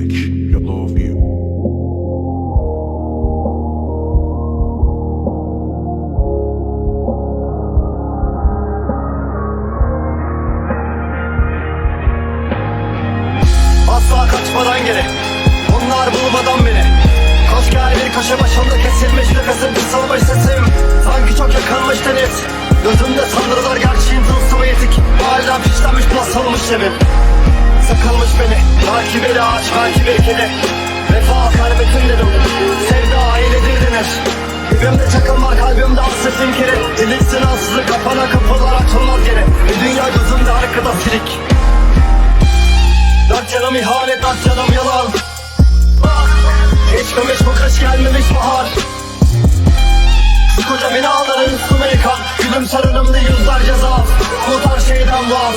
Music, Yellow View. Asla kaçmadan geri, onlar bulmadan beni. Koş gel bir köşe başımda kesilmiş nefesim, kısalmış sesim. Sanki çok yakınmış deniz. Gözümde sandırılar gerçeğin tılsımı yetik. Bu halden fişlenmiş basılmış cebim. Sıkılmış beni, belki bir ağaç, belki bir kedi. Vefa kalbetin dedim, sevda ailedir denir. Dibimde çakıl var, kalbimde hasretin kiri. Diliksin ansızı, kapana kapılar açılmaz geri. Bir dünya gözümde arkada silik. Dört yanım ihanet, dört yanım yalan. Geçmemiş bu kış, gelmemiş bahar. Şu koca binaların üstüme yıkan. Gülümser önümde yüzlerce zaaf. Umut her şeyden vaz.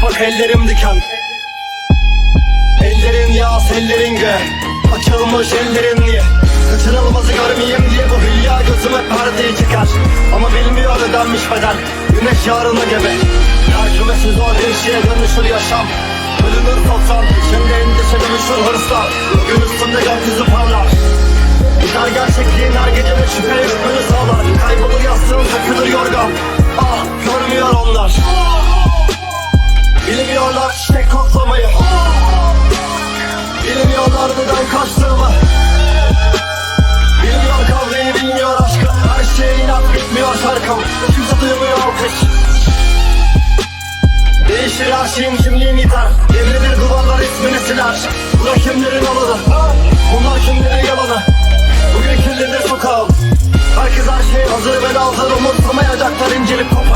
Bak ellerim diken, ellerin yağ, ellerin gö. Açılmış ellerin niye? Kaçınılmazı görmeyeyim diye bu hülya gözüme perdeyi çıkar. Ama bilmiyor ödenmiş bedel, güneş yarına gebe. Tercümesiz o bir şeye dönüşür yaşam. Bölünür toptan, şimdi endişe dönüşür hırsla. Gün üstünde gökyüzü parlar. Gider gerçekliğin her gece ve şüpheye hükmünü sağlar. Kaybolur yastığın, takılır yorgan. Ah, görmüyor onlar. Bilmiyorlar çiçek koklamayı. Bilmiyorlar neden kaçtığımı. Bilmiyor kavgayı, bilmiyor aşkı. Her şeye inat, bitmiyor şarkım. Kimse duymuyor alkış. Değişir her şeyin, kimliğin gider. Devrilir duvarlar, ismini siler. Buna kimlerin alanı, bunlar kimlerin yalanı. Bugün kirlidir sokağım. Herkes her şeye hazır ve lazır. Umursamayacaklar, incelip kopar.